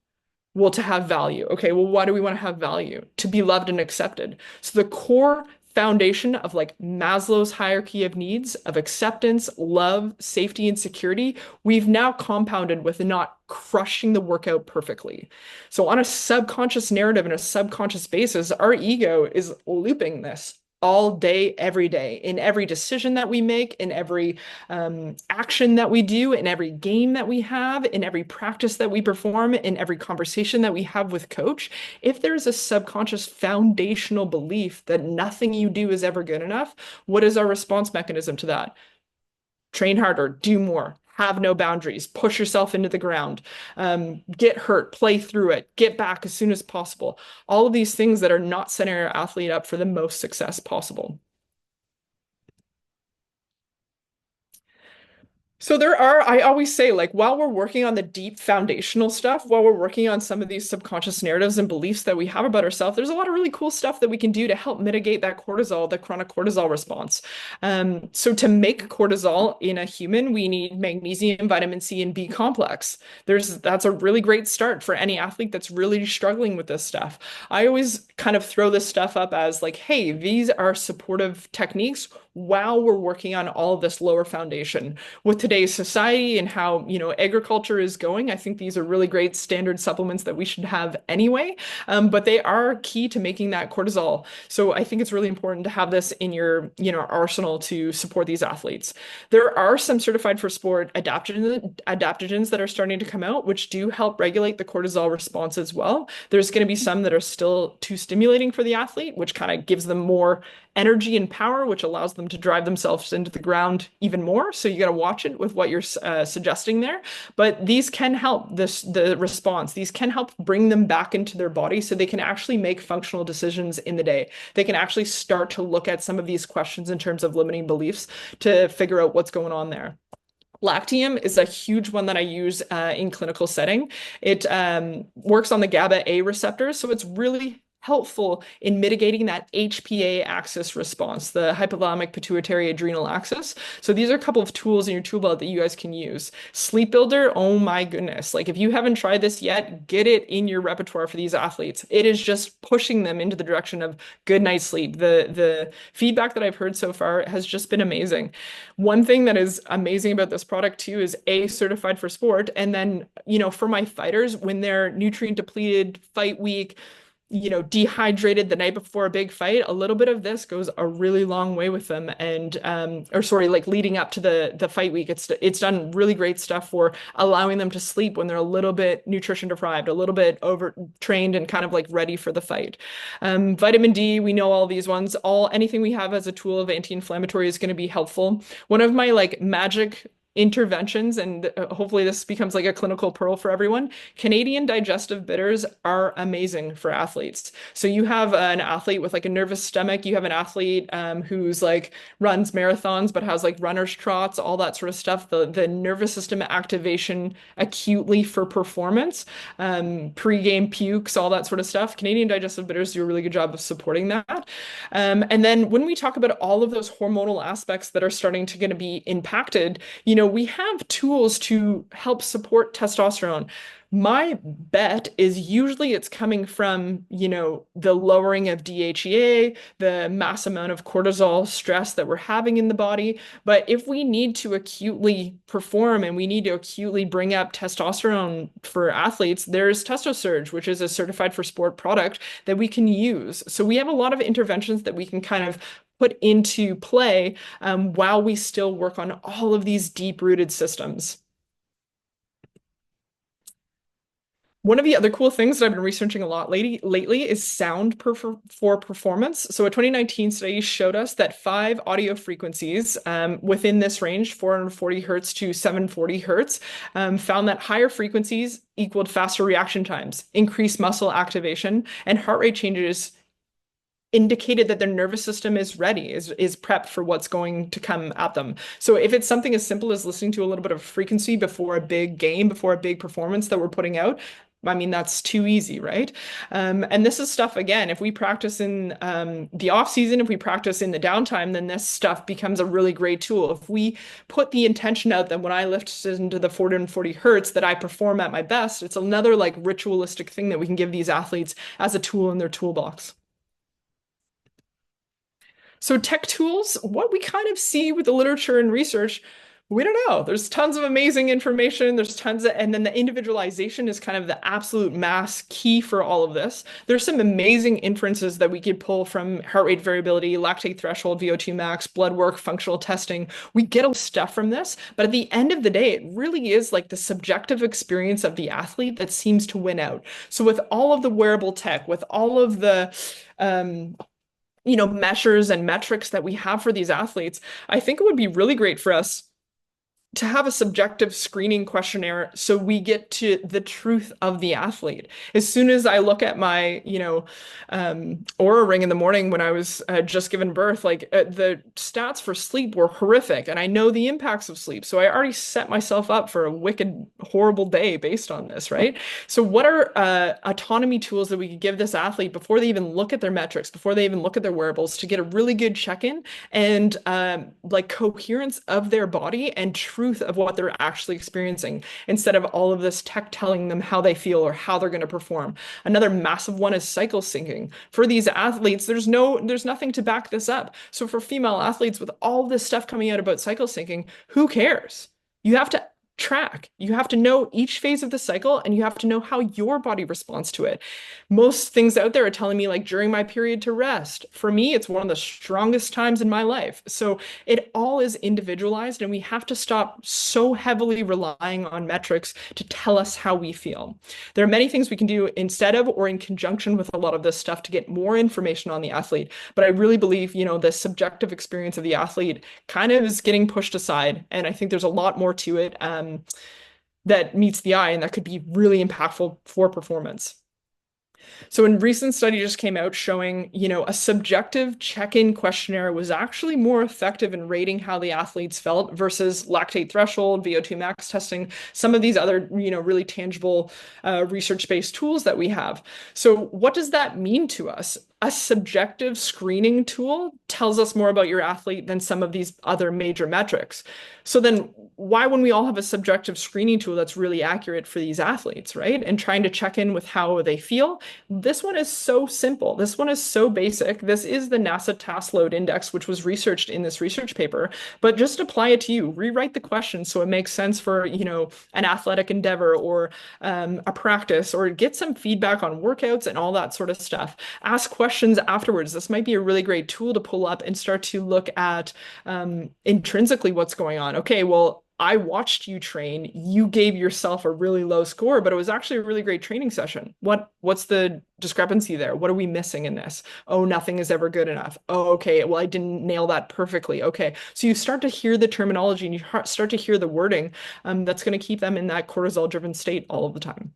Well, to have value. Okay, well, why do we want to have value? To be loved and accepted. So the core foundation of like Maslow's hierarchy of needs of acceptance, love, safety, and security, we've now compounded with not crushing the workout perfectly. So on a subconscious narrative and a subconscious basis, our ego is looping this all day, every day, in every decision that we make, in every action that we do, in every game that we have, in every practice that we perform, in every conversation that we have with coach. If there's a subconscious foundational belief that nothing you do is ever good enough, what is our response mechanism to that? Train harder, do more, have no boundaries, push yourself into the ground, get hurt, play through it, get back as soon as possible. All of these things that are not setting our athlete up for the most success possible. So I always say, like, while we're working on the deep foundational stuff, while we're working on some of these subconscious narratives and beliefs that we have about ourselves, there's a lot of really cool stuff that we can do to help mitigate that cortisol, the chronic cortisol response. So to make cortisol in a human, we need magnesium, vitamin C, and B complex. That's a really great start for any athlete that's really struggling with this stuff. I always kind of throw this stuff up as like, hey, these are supportive techniques while we're working on all of this lower foundation. With today's society and how, agriculture is going, I think these are really great standard supplements that we should have anyway. But they are key to making that cortisol. So I think it's really important to have this in your, arsenal to support these athletes. There are some certified for sport adaptogens that are starting to come out, which do help regulate the cortisol response as well. There's going to be some that are still too stimulating for the athlete, which kind of gives them more energy and power, which allows them to drive themselves into the ground even more. So you got to watch it with what you're suggesting there. But these can help the response. These can help bring them back into their body so they can actually make functional decisions in the day. They can actually start to look at some of these questions in terms of limiting beliefs to figure out what's going on there. Lactium is a huge one that I use in clinical setting. It works on the GABA A receptors, so it's really helpful in mitigating that HPA axis response, the hypothalamic pituitary adrenal axis. So these are a couple of tools in your tool belt that you guys can use. Sleep Builder, oh my goodness. Like if you haven't tried this yet, get it in your repertoire for these athletes. It is just pushing them into the direction of good night's sleep. The feedback that I've heard so far has just been amazing. One thing that is amazing about this product too is certified for sport. And then, for my fighters, when they're nutrient depleted, fight weak, dehydrated the night before a big fight, a little bit of this goes a really long way with them. And or sorry, like leading up to the fight week, it's done really great stuff for allowing them to sleep when they're a little bit nutrition deprived, a little bit overtrained, and kind of like ready for the fight. Vitamin D, we know all these ones. Anything we have as a tool of anti-inflammatory is going to be helpful. One of my like magic interventions, and hopefully this becomes like a clinical pearl for everyone. Canadian digestive bitters are amazing for athletes. So you have an athlete with like a nervous stomach, you have an athlete who's like runs marathons but has like runner's trots, all that sort of stuff. The nervous system activation acutely for performance, pre-game pukes, all that sort of stuff. Canadian digestive bitters do a really good job of supporting that. And then when we talk about all of those hormonal aspects that are starting to going to be impacted, we have tools to help support testosterone. My bet is usually it's coming from, the lowering of DHEA, the mass amount of cortisol stress that we're having in the body. But if we need to acutely perform and we need to acutely bring up testosterone for athletes, there's TestoSurge, which is a certified for sport product that we can use. So we have a lot of interventions that we can kind of put into play while we still work on all of these deep-rooted systems. One of the other cool things that I've been researching a lot lately is sound for performance. So a 2019 study showed us that 5 audio frequencies within this range, 440 hertz to 740 hertz, found that higher frequencies equaled faster reaction times, increased muscle activation, and heart rate changes indicated that their nervous system is ready, is prepped for what's going to come at them. So if it's something as simple as listening to a little bit of frequency before a big game, before a big performance that we're putting out, I mean, that's too easy, right? And this is stuff, again, if we practice in the off season, if we practice in the downtime, then this stuff becomes a really great tool. If we put the intention out that when I lift into the 440 hertz that I perform at my best, it's another like ritualistic thing that we can give these athletes as a tool in their toolbox. So tech tools, what we kind of see with the literature and research, we don't know. There's tons of amazing information. And then the individualization is kind of the absolute mass key for all of this. There's some amazing inferences that we could pull from heart rate variability, lactate threshold, VO2 max, blood work, functional testing. We get a lot of stuff from this, but at the end of the day, it really is like the subjective experience of the athlete that seems to win out. So with all of the wearable tech, with all of the measures and metrics that we have for these athletes, I think it would be really great for us to have a subjective screening questionnaire so we get to the truth of the athlete. As soon as I look at my, Aura ring in the morning when I was just given birth, like the stats for sleep were horrific, and I know the impacts of sleep. So I already set myself up for a wicked, horrible day based on this, right? So what are autonomy tools that we could give this athlete before they even look at their metrics, before they even look at their wearables, to get a really good check-in and like coherence of their body and truth of what they're actually experiencing, instead of all of this tech telling them how they feel or how they're going to perform. Another massive one is cycle syncing. For these athletes, there's nothing to back this up. So for female athletes, with all this stuff coming out about cycle syncing, who cares? You have to track. You have to know each phase of the cycle, and you have to know how your body responds to it. Most things out there are telling me like during my period to rest. For me, it's one of the strongest times in my life. So it all is individualized, and we have to stop so heavily relying on metrics to tell us how we feel. There are many things we can do instead of or in conjunction with a lot of this stuff to get more information on the athlete. But I really believe, the subjective experience of the athlete kind of is getting pushed aside. And I think there's a lot more to it that meets the eye and that could be really impactful for performance. So a recent study just came out showing, a subjective check-in questionnaire was actually more effective in rating how the athletes felt versus lactate threshold, VO2 max testing, some of these other, really tangible research-based tools that we have. So what does that mean to us? a subjective screening tool tells us more about your athlete than some of these other major metrics. So then why, when we all have a subjective screening tool that's really accurate for these athletes, right? And trying to check in with how they feel, this one is so simple. This one is so basic. This is the NASA task load index, which was researched in this research paper, but just apply it to you. Rewrite the question so it makes sense for, an athletic endeavor or a practice, or get some feedback on workouts and all that sort of stuff. Ask questions afterwards. This might be a really great tool to pull up and start to look at intrinsically what's going on. Okay, well, I watched you train. You gave yourself a really low score, but it was actually a really great training session. What's the discrepancy there? What are we missing in this? Oh, nothing is ever good enough. Oh, okay. Well, I didn't nail that perfectly. Okay. So you start to hear the terminology and you start to hear the wording that's going to keep them in that cortisol-driven state all of the time.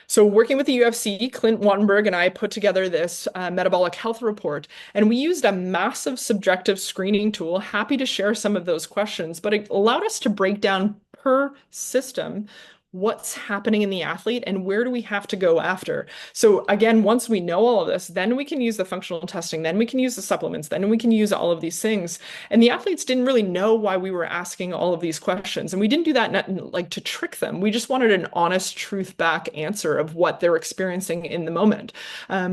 So working with the UFC, Clint Wattenberg and I put together this metabolic health report, and we used a massive subjective screening tool. Happy to share some of those questions, but it allowed us to break down per system what's happening in the athlete and where do we have to go after. So again, once we know all of this, then we can use the functional testing, then we can use the supplements, then we can use all of these things. And the athletes didn't really know why we were asking all of these questions. And we didn't do that like to trick them. We just wanted an honest, truth back answer of what they're experiencing in the moment.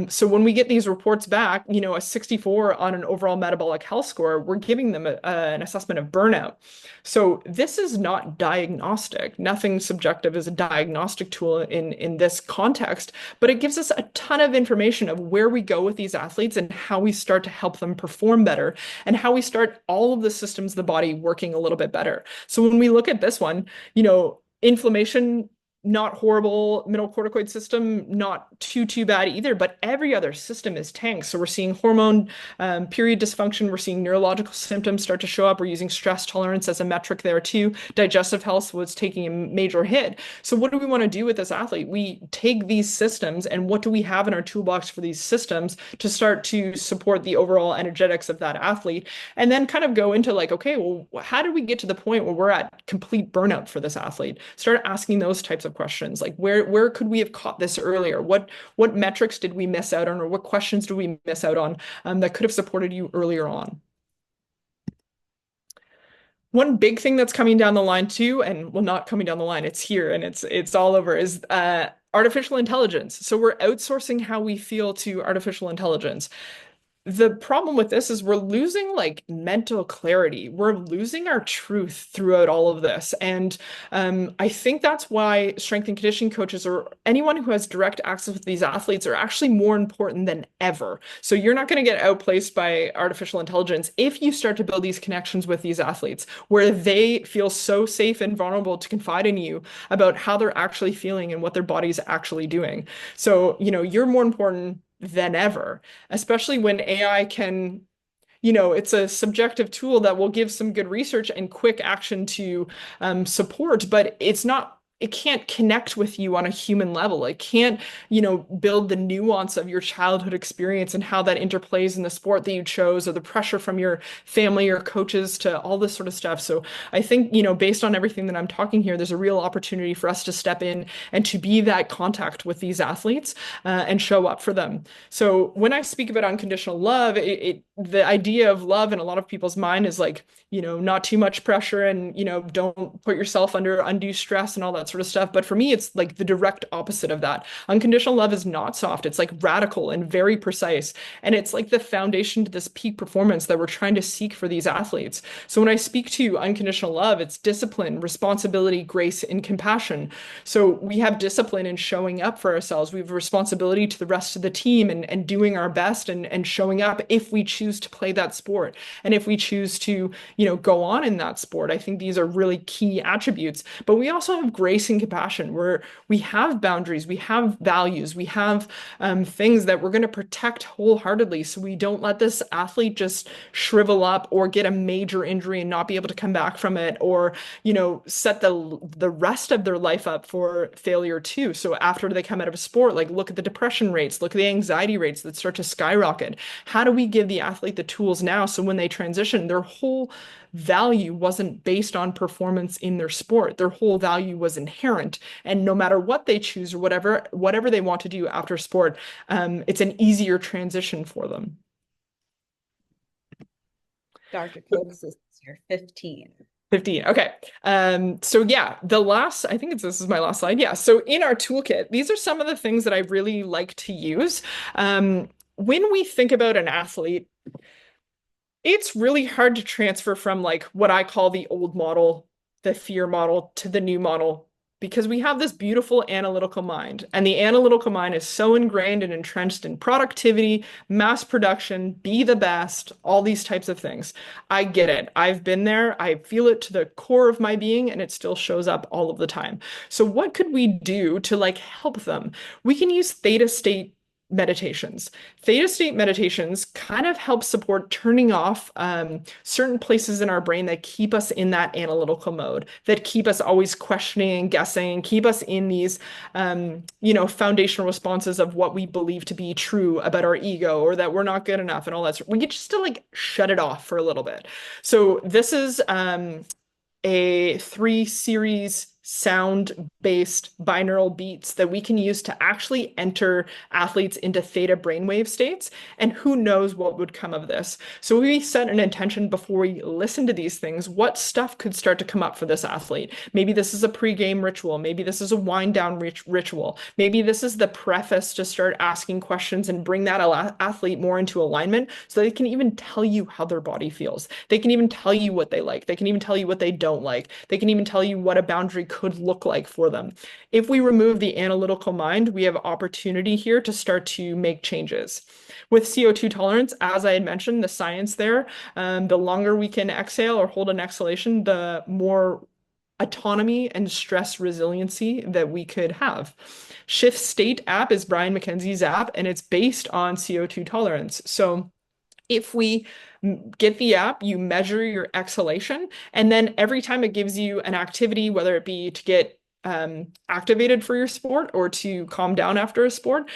So when we get these reports back, a 64 on an overall metabolic health score, we're giving them an assessment of burnout. So this is not diagnostic. Nothing subjective is a diagnostic tool in this context, but it gives us a ton of information of where we go with these athletes and how we start to help them perform better and how we start all of the systems of the body working a little bit better. So when we look at this one, inflammation, not horrible. Middle corticoid system, not too bad either, but every other system is tanked. So we're seeing hormone period dysfunction. We're seeing neurological symptoms start to show up. We're using stress tolerance as a metric there too. Digestive health was taking a major hit. So what do we want to do with this athlete? We take these systems and what do we have in our toolbox for these systems to start to support the overall energetics of that athlete? And then kind of go into like, okay, well, how did we get to the point where we're at complete burnout for this athlete? Start asking those types of questions, like where could we have caught this earlier? What metrics did we miss out on, or what questions do we miss out on that could have supported you earlier on? One big thing that's coming down the line too, and well, not coming down the line, it's here and it's all over, is artificial intelligence. So we're outsourcing how we feel to artificial intelligence. The problem with this is we're losing like mental clarity. We're losing our truth throughout all of this. And I think that's why strength and conditioning coaches or anyone who has direct access with these athletes are actually more important than ever. So you're not going to get outplaced by artificial intelligence if you start to build these connections with these athletes where they feel so safe and vulnerable to confide in you about how they're actually feeling and what their body's actually doing. So, you're more important than ever, especially when AI can, it's a subjective tool that will give some good research and quick action to support, but it can't connect with you on a human level. It can't, build the nuance of your childhood experience and how that interplays in the sport that you chose or the pressure from your family or coaches to all this sort of stuff. So I think, based on everything that I'm talking here, there's a real opportunity for us to step in and to be that contact with these athletes and show up for them. So when I speak about unconditional love, the idea of love in a lot of people's mind is like, not too much pressure and, don't put yourself under undue stress and all that sort of stuff. But for me, it's like the direct opposite of that. Unconditional love is not soft. It's like radical and very precise. And it's like the foundation to this peak performance that we're trying to seek for these athletes. So when I speak to unconditional love, it's discipline, responsibility, grace, and compassion. So we have discipline in showing up for ourselves. We have a responsibility to the rest of the team and doing our best and showing up if we choose to play that sport. And if we choose to, go on in that sport. I think these are really key attributes. But we also have grace and compassion where we have boundaries, we have values, we have things that we're going to protect wholeheartedly so we don't let this athlete just shrivel up or get a major injury and not be able to come back from it, or set the rest of their life up for failure too. So after they come out of a sport, like look at the depression rates, look at the anxiety rates that start to skyrocket. How do we give the athlete the tools now so when they transition, their whole value wasn't based on performance in their sport. Their whole value was inherent. And no matter what they choose or whatever they want to do after sport, it's an easier transition for them. Dr. Code is this year 15. 15. Okay. So yeah, I think this is my last slide. Yeah. So in our toolkit, these are some of the things that I really like to use. When we think about an athlete, it's really hard to transfer from like what I call the old model, the fear model, to the new model because we have this beautiful analytical mind. And the analytical mind is so ingrained and entrenched in productivity, mass production, be the best, all these types of things. I get it. I've been there. I feel it to the core of my being, and it still shows up all of the time. So what could we do to like help them? We can use theta state meditations. Theta state meditations kind of help support turning off certain places in our brain that keep us in that analytical mode, that keep us always questioning and guessing, keep us in these, foundational responses of what we believe to be true about our ego or that we're not good enough and all that. We get just to like shut it off for a little bit. So this is a 3 series sound-based binaural beats that we can use to actually enter athletes into theta brainwave states. And who knows what would come of this. So we set an intention before we listen to these things. What stuff could start to come up for this athlete? Maybe this is a pre-game ritual. Maybe this is a wind-down ritual. Maybe this is the preface to start asking questions and bring that athlete more into alignment so they can even tell you how their body feels. They can even tell you what they like. They can even tell you what they don't like. They can even tell you what a boundary could look like for them. If we remove the analytical mind, we have opportunity here to start to make changes. With CO2 tolerance, as I had mentioned, the science there, the longer we can exhale or hold an exhalation, the more autonomy and stress resiliency that we could have. Shift State app is Brian McKenzie's app, and it's based on CO2 tolerance. So if we get the app, you measure your exhalation, and then every time it gives you an activity, whether it be to get activated for your sport or to calm down after a sport,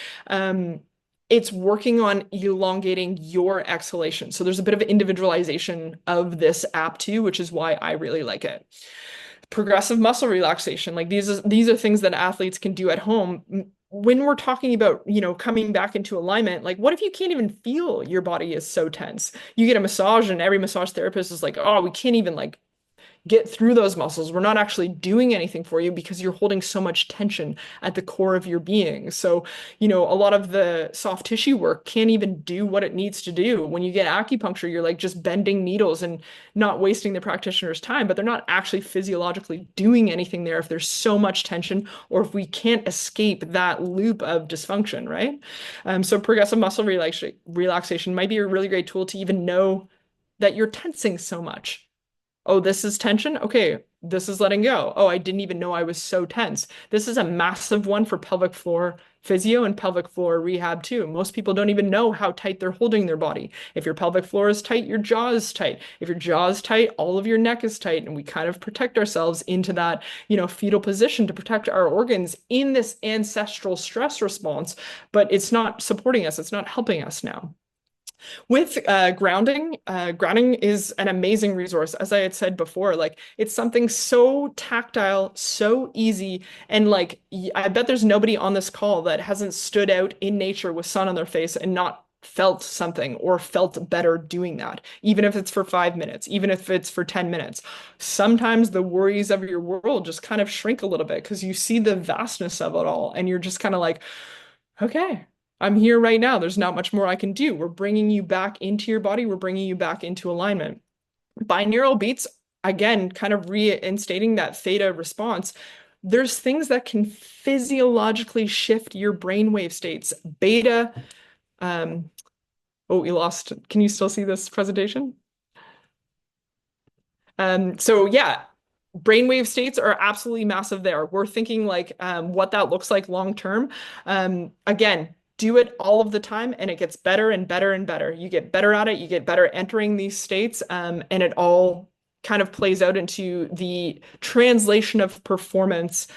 it's working on elongating your exhalation. So there's a bit of individualization of this app too, which is why I really like it. Progressive muscle relaxation, like these are things that athletes can do at home. When we're talking about, coming back into alignment, like what if you can't even feel your body is so tense? You get a massage and every massage therapist is like, oh, we can't even like get through those muscles. We're not actually doing anything for you because you're holding so much tension at the core of your being. So, a lot of the soft tissue work can't even do what it needs to do. When you get acupuncture, you're like just bending needles and not wasting the practitioner's time, but they're not actually physiologically doing anything there if there's so much tension or if we can't escape that loop of dysfunction, right? So progressive muscle relaxation might be a really great tool to even know that you're tensing so much. Oh, this is tension? Okay, this is letting go. Oh, I didn't even know I was so tense. This is a massive one for pelvic floor physio and pelvic floor rehab too. Most people don't even know how tight they're holding their body. If your pelvic floor is tight, your jaw is tight. If your jaw is tight, all of your neck is tight. And we kind of protect ourselves into that, fetal position to protect our organs in this ancestral stress response, but it's not supporting us. It's not helping us now. With grounding is an amazing resource. As I had said before, like it's something so tactile, so easy, and like I bet there's nobody on this call that hasn't stood out in nature with sun on their face and not felt something or felt better doing that, even if it's for 5 minutes, even if it's for 10 minutes. Sometimes the worries of your world just kind of shrink a little bit because you see the vastness of it all and you're just kind of like, okay, I'm here right now. There's not much more I can do. We're bringing you back into your body. We're bringing you back into alignment. Binaural beats, again, kind of reinstating that theta response. There's things that can physiologically shift your brainwave states. Beta, oh, we lost. Can you still see this presentation? So yeah, brainwave states are absolutely massive there. We're thinking like what that looks like long term. Again, do it all of the time and it gets better and better and better. You get better at it, you get better entering these states, and it all kind of plays out into the translation of performance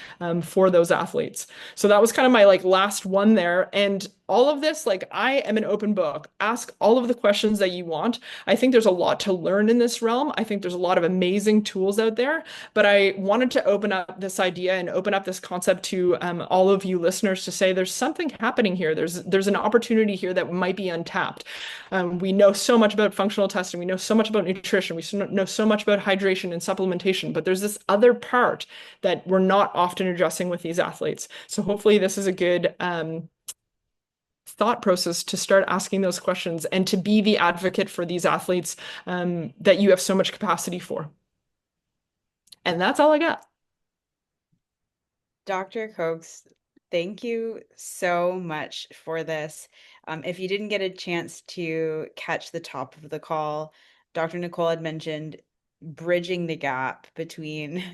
for those athletes. So that was kind of my like last one there. And all of this, like I am an open book. Ask all of the questions that you want. I think there's a lot to learn in this realm. I think there's a lot of amazing tools out there, but I wanted to open up this idea and open up this concept to all of you listeners to say there's something happening here. There's an opportunity here that might be untapped. We know so much about functional testing. We know so much about nutrition. Know so much about hydration and supplementation, but there's this other part that we're not often addressing with these athletes. So hopefully this is a good thought process to start asking those questions and to be the advocate for these athletes that you have so much capacity for. And that's all I got. Dr. Cokes, thank you so much for this. If you didn't get a chance to catch the top of the call, Dr. Nikole had mentioned bridging the gap between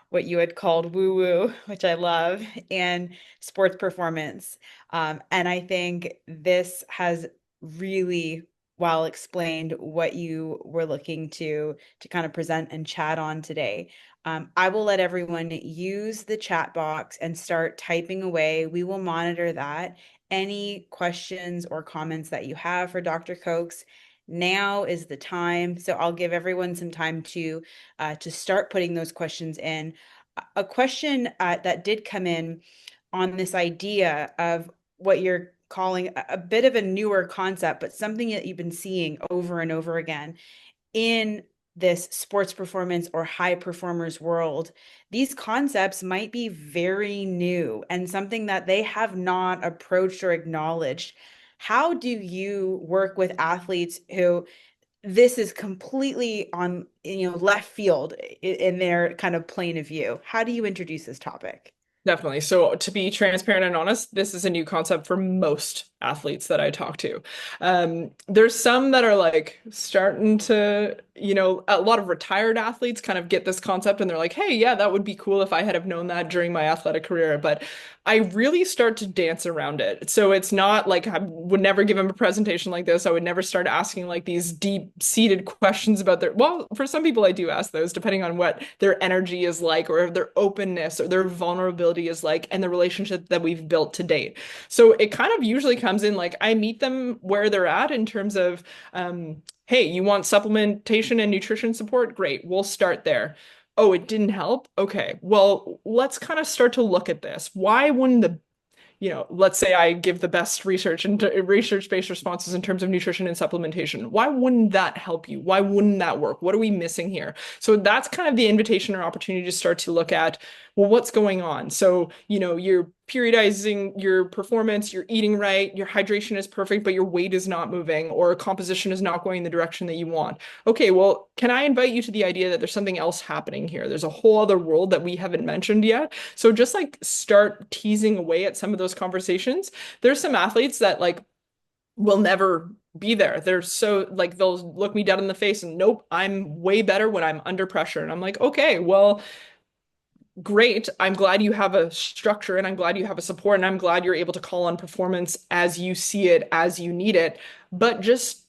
what you had called woo-woo, which I love, and sports performance. And I think this has really well explained what you were looking to kind of present and chat on today. I will let everyone use the chat box and start typing away. We will monitor that. Any questions or comments that you have for Dr. Cokes, now is the time. So I'll give everyone some time to start putting those questions in. A question that did come in on this idea of what you're calling a bit of a newer concept, but something that you've been seeing over and over again in this sports performance or high performers world. These concepts might be very new and something that they have not approached or acknowledged. How do you work with athletes who this is completely on, left field in their kind of plane of view? How do you introduce this topic? Definitely. So to be transparent and honest, this is a new concept for most athletes that I talk to. There's some that are like starting to, a lot of retired athletes kind of get this concept and they're like, hey, yeah, that would be cool if I had have known that during my athletic career. But I really start to dance around it. So it's not like I would never give them a presentation like this. I would never start asking like these deep-seated questions about well, for some people I do ask those depending on what their energy is like or their openness or their vulnerability is like and the relationship that we've built to date. So it kind of usually comes in like I meet them where they're at in terms of hey, you want supplementation and nutrition support? Great, we'll start there. Oh, it didn't help? Okay, well, let's kind of start to look at this. Why wouldn't let's say I give the best research and research-based responses in terms of nutrition and supplementation. Why wouldn't that help you? Why wouldn't that work? What are we missing here? So that's kind of the invitation or opportunity to start to look at, well, what's going on? So, you're periodizing your performance, you're eating right, your hydration is perfect, but your weight is not moving or composition is not going the direction that you want. Okay, well, can I invite you to the idea that there's something else happening here? There's a whole other world that we haven't mentioned yet. So just like start teasing away at some of those conversations. There's some athletes that like will never be there. They're so like they'll look me dead in the face and nope, I'm way better when I'm under pressure. And I'm like, okay, well, great. I'm glad you have a structure and I'm glad you have a support and I'm glad you're able to call on performance as you see it, as you need it. But just,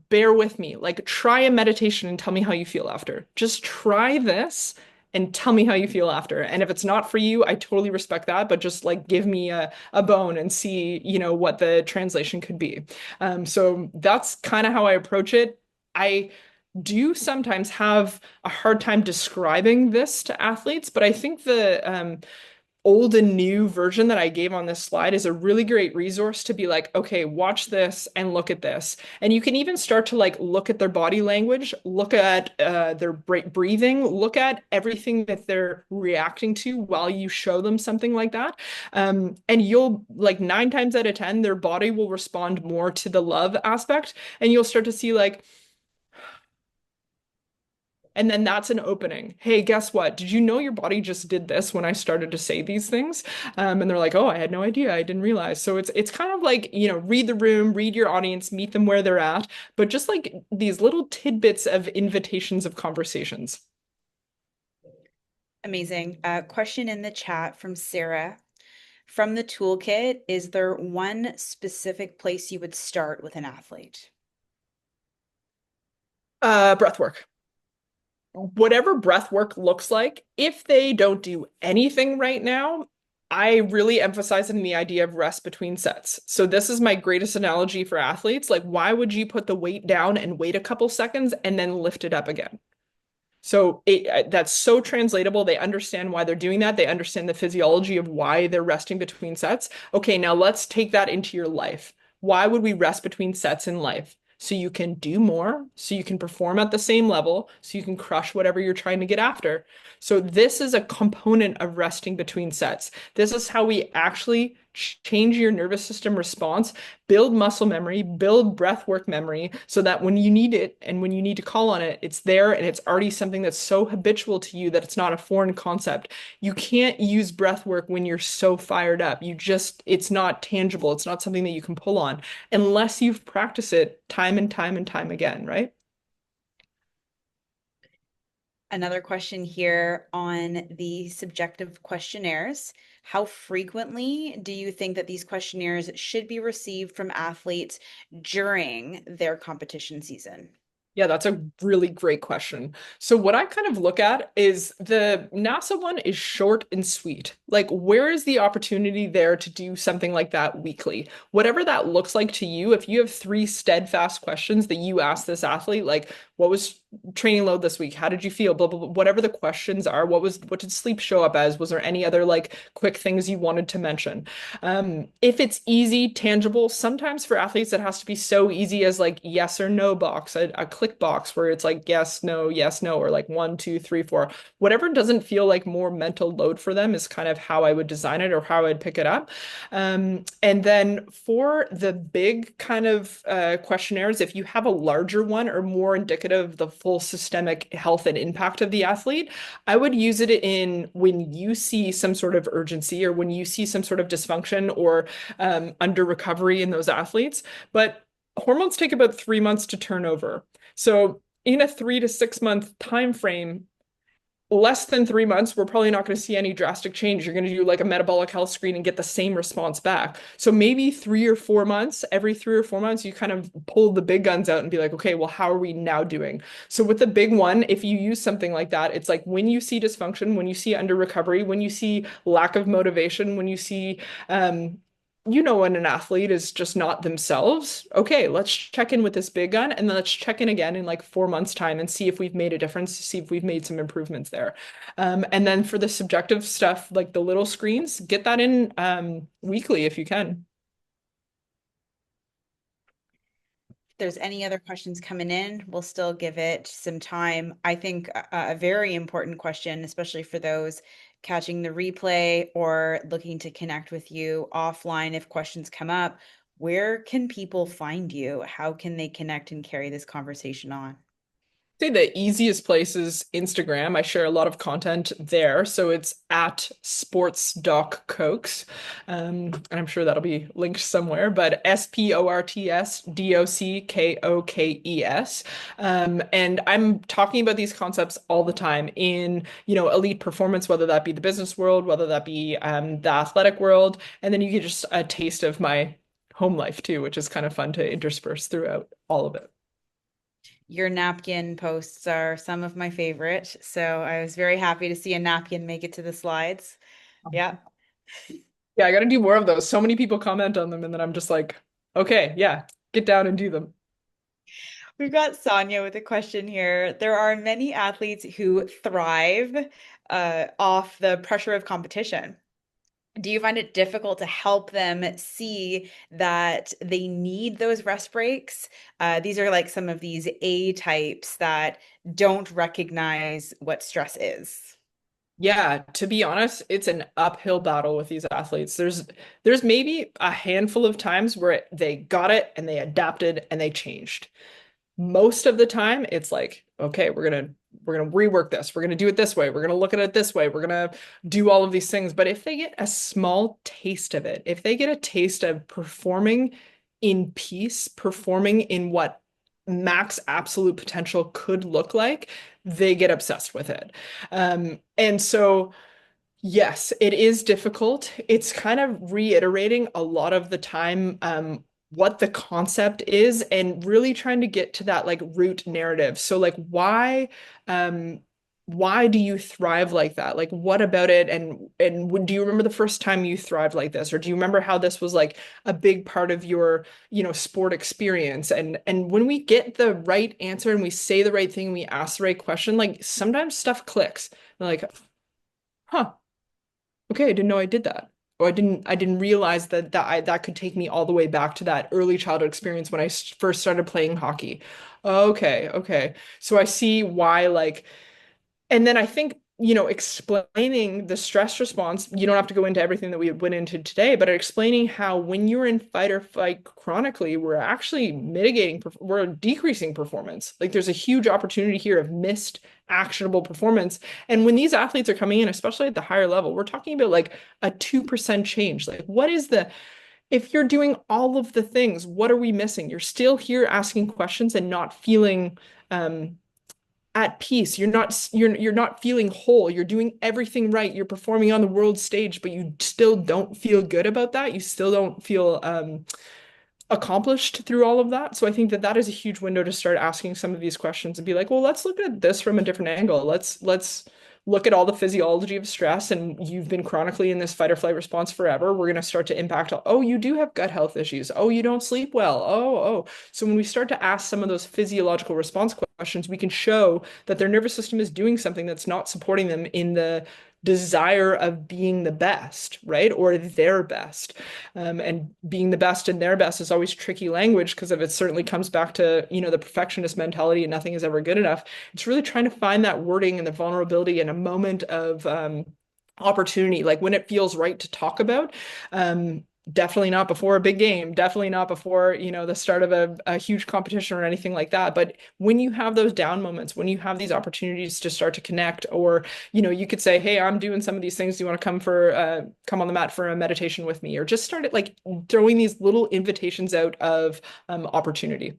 bear with me. Like try a meditation and tell me how you feel after. Just try this and tell me how you feel after. And if it's not for you, I totally respect that, but just like give me a bone and see, what the translation could be. So that's kind of how I approach it. I do sometimes have a hard time describing this to athletes, but I think the old and new version that I gave on this slide is a really great resource to be like, okay, watch this and look at this. And you can even start to like look at their body language, look at their breathing, look at everything that they're reacting to while you show them something like that. And you'll like 9 times out of 10, their body will respond more to the love aspect. And you'll start to see like, and then that's an opening. Hey, guess what? Did you know your body just did this when I started to say these things? And they're like, oh, I had no idea. I didn't realize. So it's kind of like, read the room, read your audience, meet them where they're at, but just like these little tidbits of invitations of conversations. Amazing. Question in the chat from Sarah. From the toolkit, is there one specific place you would start with an athlete? Breath work. Whatever breath work looks like, if they don't do anything right now, I really emphasize in the idea of rest between sets. So this is my greatest analogy for athletes. Like, why would you put the weight down and wait a couple seconds and then lift it up again? So that's so translatable. They understand why they're doing that. They understand the physiology of why they're resting between sets. Okay, now let's take that into your life. Why would we rest between sets in life? So you can do more, so you can perform at the same level, so you can crush whatever you're trying to get after. So this is a component of resting between sets. This is how we actually change your nervous system response, build muscle memory, build breath work memory, so that when you need it and when you need to call on it, it's there and it's already something that's so habitual to you that it's not a foreign concept. You can't use breath work when you're so fired up. It's not tangible. It's not something that you can pull on unless you've practiced it time and time and time again, right? Another question here on the subjective questionnaires. How frequently do you think that these questionnaires should be received from athletes during their competition season? Yeah, that's a really great question. So what I kind of look at is the NASA one is short and sweet. Like, where is the opportunity there to do something like that weekly? Whatever that looks like to you, if you have three steadfast questions that you ask this athlete, like, what was training load this week? How did you feel? Blah, blah, blah, whatever the questions are, what did sleep show up as? Was there any other like quick things you wanted to mention? If it's easy, tangible, sometimes for athletes, it has to be so easy as like yes or no box, a click box where it's like yes, no, or like one, two, three, four. Whatever doesn't feel like more mental load for them is kind of how I would design it or how I'd pick it up. And then for the big kind of questionnaires, if you have a larger one or more indicative of the full systemic health and impact of the athlete, I would use it in when you see some sort of urgency or when you see some sort of dysfunction or under recovery in those athletes. But hormones take about 3 months to turn over. So in a 3 to 6 month time frame, less than 3 months, we're probably not going to see any drastic change. You're going to do like a metabolic health screen and get the same response back. So maybe 3 or 4 months, every 3 or 4 months, you kind of pull the big guns out and be like, okay, well, how are we now doing? So with the big one, if you use something like that, it's like when you see dysfunction, when you see under recovery, when you see lack of motivation, when you see when an athlete is just not themselves, okay, let's check in with this big gun and then let's check in again in like 4 months' time and see if we've made a difference, see if we've made some improvements there. And then for the subjective stuff, like the little screens, get that in weekly if you can. There's any other questions coming in, we'll still give it some time. I think a very important question, especially for those catching the replay or looking to connect with you offline if questions come up. Where can people find you? How can they connect and carry this conversation on? Say the easiest place is Instagram. I share a lot of content there. So it's at sports.cokes. And I'm sure that'll be linked somewhere, but SPORTSDOCKOKES. And I'm talking about these concepts all the time in, elite performance, whether that be the business world, whether that be the athletic world. And then you get just a taste of my home life too, which is kind of fun to intersperse throughout all of it. Your napkin posts are some of my favorite, so I was very happy to see a napkin make it to the slides. Yeah. Yeah, I got to do more of those. So many people comment on them, and then I'm just like, okay, yeah, get down and do them. We've got Sonia with a question here. There are many athletes who thrive off the pressure of competition. Do you find it difficult to help them see that they need those rest breaks? These are like some of these A types that don't recognize what stress is. Yeah, to be honest, it's an uphill battle with these athletes. There's maybe a handful of times where they got it and they adapted and they changed. Most of the time it's like, okay, we're gonna rework this, we're gonna do it this way, we're gonna look at it this way, we're gonna do all of these things. But if they get a small taste of it, if they get a taste of performing in peace, performing in what max absolute potential could look like, they get obsessed with it. And so yes, it is difficult. It's kind of reiterating a lot of the time what the concept is and really trying to get to that like root narrative. So like why um why do you thrive like that? Like, what about it? And do you remember the first time you thrived like this, or do you remember how this was like a big part of your, sport experience? And when we get the right answer and we say the right thing, and we ask the right question, like sometimes stuff clicks. We're like, huh, okay, I didn't know I did that. Or I didn't realize that could take me all the way back to that early childhood experience when I first started playing hockey. Okay, okay. So I see why, like, and then I think, explaining the stress response, you don't have to go into everything that we went into today, but explaining how when you're in fight or flight chronically, we're actually we're decreasing performance. Like there's a huge opportunity here of missed actionable performance. And when these athletes are coming in, especially at the higher level, we're talking about like a 2% change. Like if you're doing all of the things, what are we missing? You're still here asking questions and not feeling, at peace. You're not feeling whole. You're doing everything right. You're performing on the world stage, but you still don't feel good about that. You still don't feel accomplished through all of that. So I think that that is a huge window to start asking some of these questions and be like, well, let's look at this from a different angle. Let's look at all the physiology of stress, and you've been chronically in this fight or flight response forever. We're going to start to impact, oh, you do have gut health issues. Oh, you don't sleep well. Oh. So when we start to ask some of those physiological response questions, we can show that their nervous system is doing something that's not supporting them in the desire of being the best, right? Or their best. And being the best and their best is always tricky language because of it certainly comes back to, the perfectionist mentality and nothing is ever good enough. It's really trying to find that wording and the vulnerability in a moment of opportunity, like when it feels right to talk about. Definitely not before a big game, definitely not before, the start of a huge competition or anything like that. But when you have those down moments, when you have these opportunities to start to connect, or, you could say, hey, I'm doing some of these things. Do you want to come on the mat for a meditation with me? Or just start it like throwing these little invitations out of opportunity.